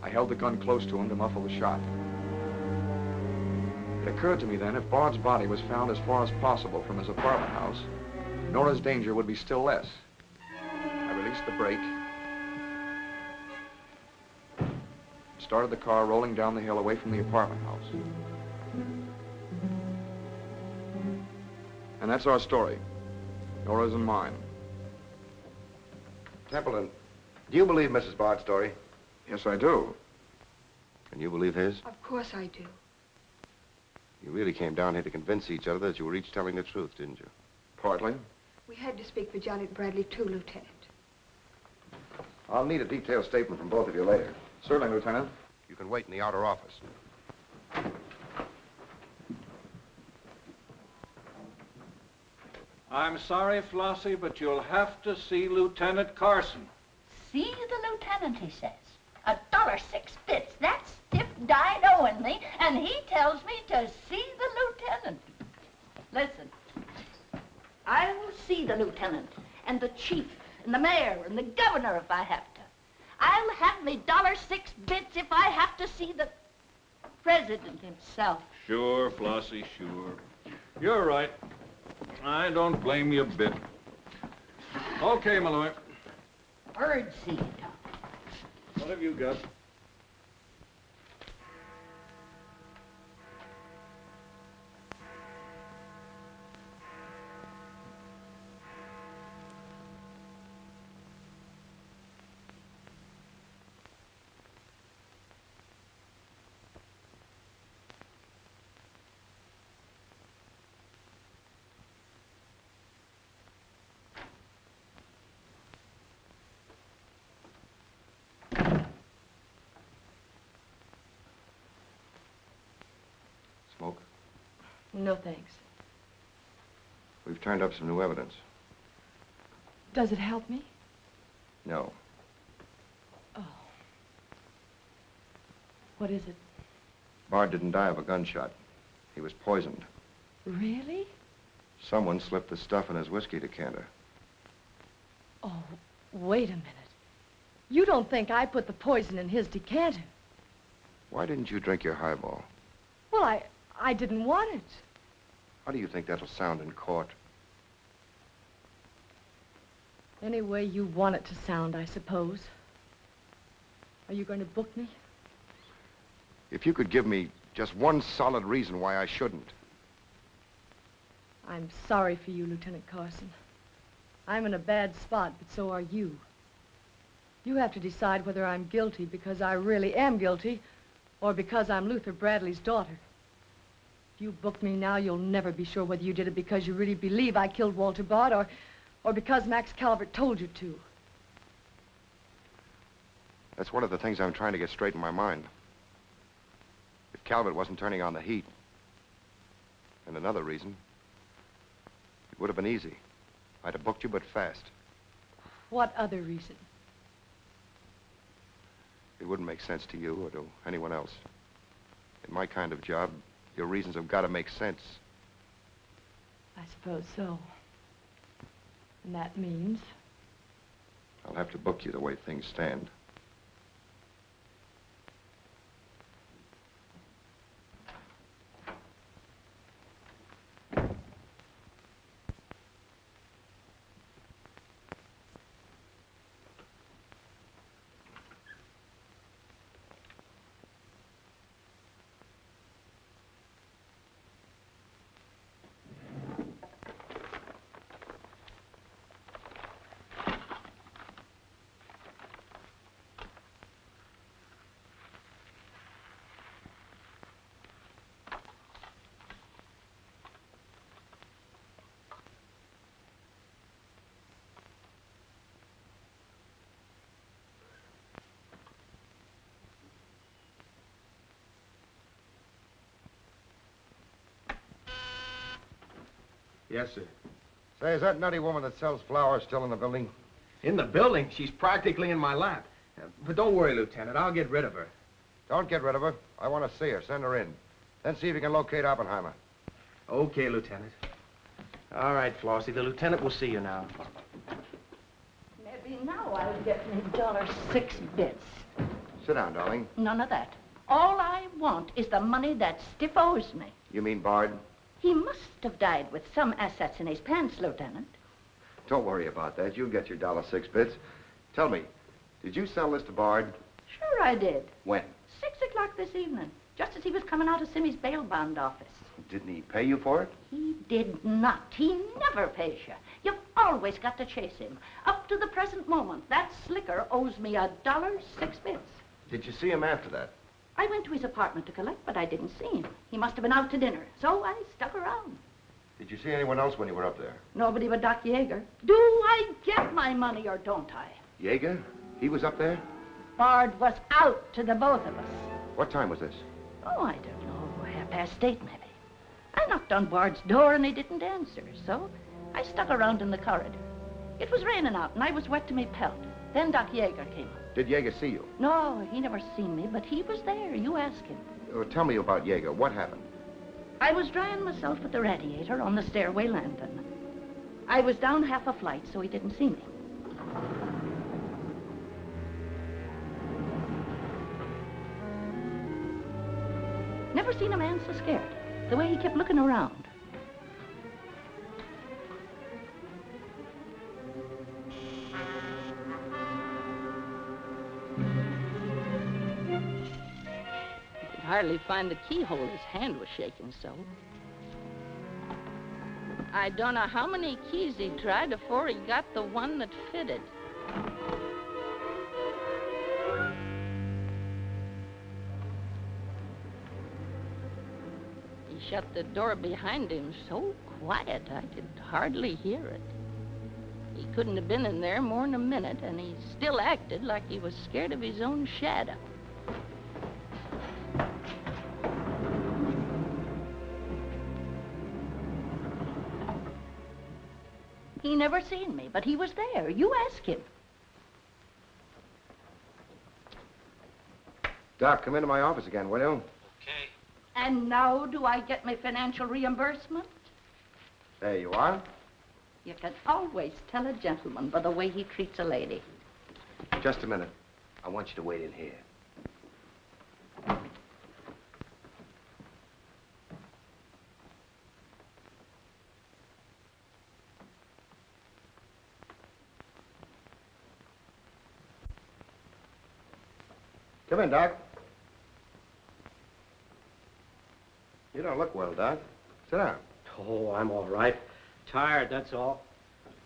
I held the gun close to him to muffle the shot. It occurred to me then, if Bard's body was found as far as possible from his apartment house, Nora's danger would be still less. I released the brake, started the car rolling down the hill away from the apartment house. And that's our story. Nora's and mine. Templeton, do you believe Mrs. Bard's story? Yes, I do. And you believe his? Of course I do. You really came down here to convince each other that you were each telling the truth, didn't you? Partly. We had to speak for Janet Bradley, too, Lieutenant. I'll need a detailed statement from both of you later. Certainly, Lieutenant. You can wait in the outer office. I'm sorry, Flossie, but you'll have to see Lieutenant Carson. See the lieutenant, he says. $1.06. That's stiff dyed owing me, and he tells me to see the lieutenant. Listen, I'll see the lieutenant, and the chief, and the mayor, and the governor if I have to. I'll have me $1.06 if I have to see the president himself. Sure, Flossie, sure. You're right. I don't blame you a bit. Okay, Malloy. Bird seed. What have you got? Smoke? No, thanks. We've turned up some new evidence. Does it help me? No. Oh. What is it? Bard didn't die of a gunshot. He was poisoned. Really? Someone slipped the stuff in his whiskey decanter. Oh, wait a minute. You don't think I put the poison in his decanter? Why didn't you drink your highball? Well, I didn't want it. How do you think that'll sound in court? Any way you want it to sound, I suppose. Are you going to book me? If you could give me just one solid reason why I shouldn't. I'm sorry for you, Lieutenant Carson. I'm in a bad spot, but so are you. You have to decide whether I'm guilty because I really am guilty or because I'm Luther Bradley's daughter. If you book me now, you'll never be sure whether you did it because you really believe I killed Walter Bard or because Max Calvert told you to. That's one of the things I'm trying to get straight in my mind. If Calvert wasn't turning on the heat. And another reason, it would have been easy. I'd have booked you, but fast. What other reason? It wouldn't make sense to you or to anyone else. In my kind of job, your reasons have got to make sense. I suppose so. And that means? I'll have to book you the way things stand. Yes, sir. Say, is that nutty woman that sells flowers still in the building? In the building? She's practically in my lap. But don't worry, Lieutenant. I'll get rid of her. Don't get rid of her. I want to see her. Send her in. Then see if you can locate Oppenheimer. Okay, Lieutenant. All right, Flossie, the lieutenant will see you now. Maybe now I'll get me $6. Sit down, darling. None of that. All I want is the money that Stiff owes me. You mean Bard? He must have died with some assets in his pants, Lieutenant. Don't worry about that. You'll get your $6. Tell me, did you sell this to Bard? Sure I did. When? 6 o'clock this evening, just as he was coming out of Simmy's bail bond office. Didn't he pay you for it? He did not. He never pays you. You've always got to chase him. Up to the present moment, that slicker owes me $1.06. Did you see him after that? I went to his apartment to collect, but I didn't see him. He must have been out to dinner, so I stuck around. Did you see anyone else when you were up there? Nobody but Doc Yeager. Do I get my money or don't I? Yeager? He was up there? Bard was out to the both of us. What time was this? Oh, I don't know, 8:30 maybe. I knocked on Bard's door and he didn't answer, so I stuck around in the corridor. It was raining out and I was wet to me pelt. Then Doc Yeager came up. Did Yeager see you? No, he never seen me, but he was there. You ask him. Tell me about Yeager. What happened? I was drying myself at the radiator on the stairway landing. I was down half a flight, so he didn't see me. Never seen a man so scared. The way he kept looking around. Hardly find the keyhole. His hand was shaking so. I don't know how many keys he tried before he got the one that fitted. He shut the door behind him so quiet I could hardly hear it. He couldn't have been in there more than a minute, and he still acted like he was scared of his own shadow. He never seen me, but he was there. You ask him. Doc, come into my office again, will you? Okay. And now do I get my financial reimbursement? There you are. You can always tell a gentleman by the way he treats a lady. Just a minute. I want you to wait in here. Come in, Doc. You don't look well, Doc. Sit down. Oh, I'm all right. Tired, that's all.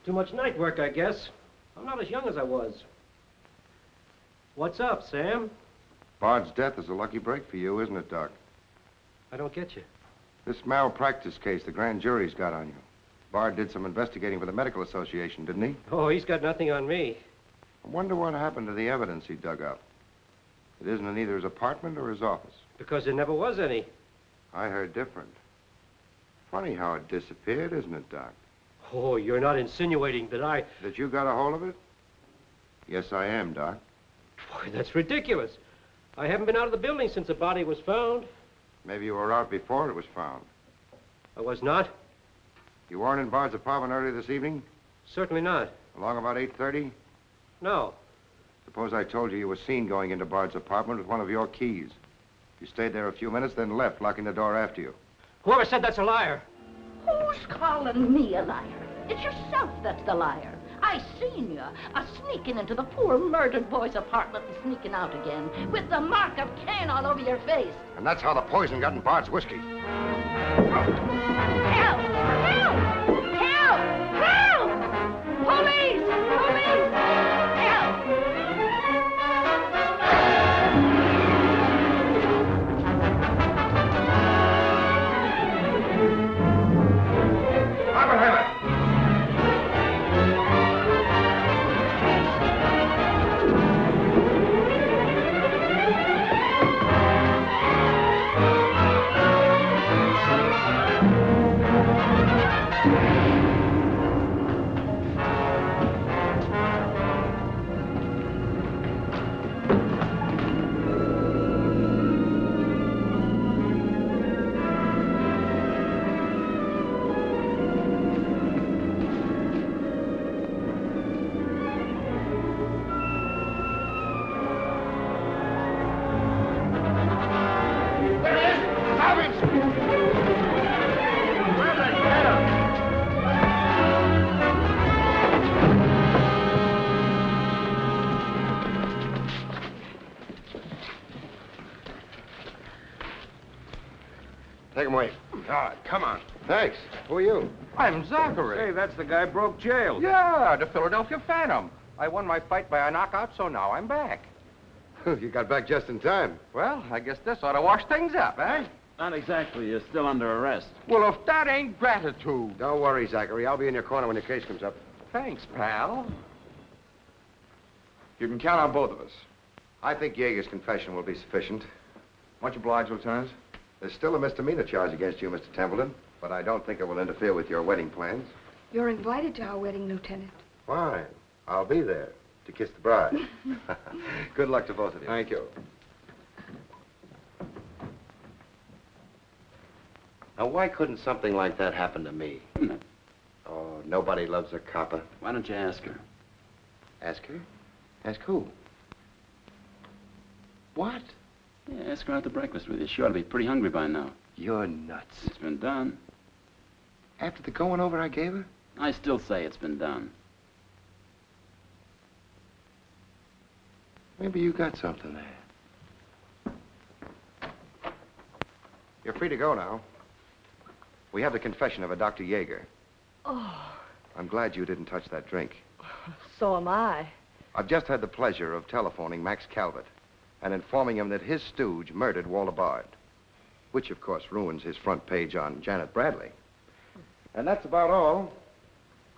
Too much night work, I guess. I'm not as young as I was. What's up, Sam? Bard's death is a lucky break for you, isn't it, Doc? I don't get you. This malpractice case the grand jury's got on you. Bard did some investigating for the Medical Association, didn't he? Oh, he's got nothing on me. I wonder what happened to the evidence he dug up. It isn't in either his apartment or his office. Because there never was any. I heard different. Funny how it disappeared, isn't it, Doc? Oh, you're not insinuating that I... That you got a hold of it? Yes, I am, Doc. Boy, that's ridiculous. I haven't been out of the building since the body was found. Maybe you were out before it was found. I was not? You weren't in Bard's apartment earlier this evening? Certainly not. Along about 8:30? No. Suppose I told you you were seen going into Bard's apartment with one of your keys. You stayed there a few minutes, then left, locking the door after you. Whoever said that's a liar? Who's calling me a liar? It's yourself that's the liar. I seen you sneaking into the poor murdered boy's apartment and sneaking out again with the mark of Cain all over your face. And that's how the poison got in Bard's whiskey. Help! Help! Help! Help! Police! Police! Help! come on. Thanks. Who are you? I'm Zachary. Hey, that's the guy broke jail. Yeah, the Philadelphia Phantom. I won my fight by a knockout, so now I'm back. You got back just in time. Well, I guess this ought to wash things up, eh? Not exactly. You're still under arrest. Well, if that ain't gratitude. Don't worry, Zachary. I'll be in your corner when your case comes up. Thanks, pal. You can count on both of us. I think Yeager's confession will be sufficient. Much obliged, Lieutenant. There's still a misdemeanor charge against you, Mr. Templeton, but I don't think it will interfere with your wedding plans. You're invited to our wedding, Lieutenant. Fine. I'll be there to kiss the bride. Good luck to both of you. Thank you. Now, why couldn't something like that happen to me? Oh, nobody loves a copper. Why don't you ask her? Ask her? Ask who? What? Yeah, ask her out to breakfast with you. She ought to be pretty hungry by now. You're nuts. It's been done. After the going over I gave her? I still say it's been done. Maybe you got something there. You're free to go now. We have the confession of a Dr. Yeager. Oh, I'm glad you didn't touch that drink. so am I. I've just had the pleasure of telephoning Max Calvert and informing him that his stooge murdered Walter Bard, which, of course, ruins his front page on Janet Bradley. And that's about all,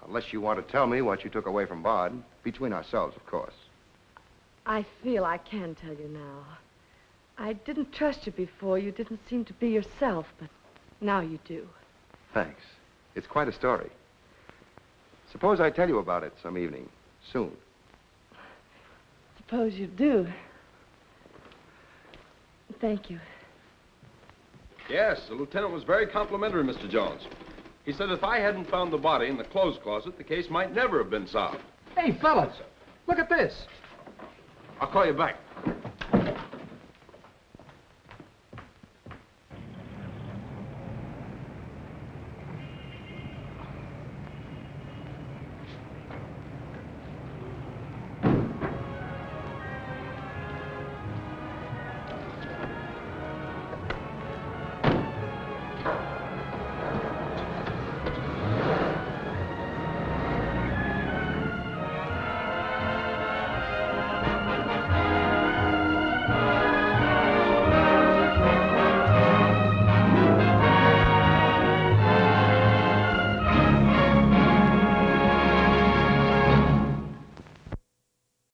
unless you want to tell me what you took away from Bard, between ourselves, of course. I feel I can tell you now. I didn't trust you before. You didn't seem to be yourself, but now you do. Thanks. It's quite a story. Suppose I tell you about it some evening, soon. Suppose you do. Thank you. Yes, the lieutenant was very complimentary, Mr. Jones. He said if I hadn't found the body in the clothes closet, the case might never have been solved. Hey, fellas, look at this. I'll call you back.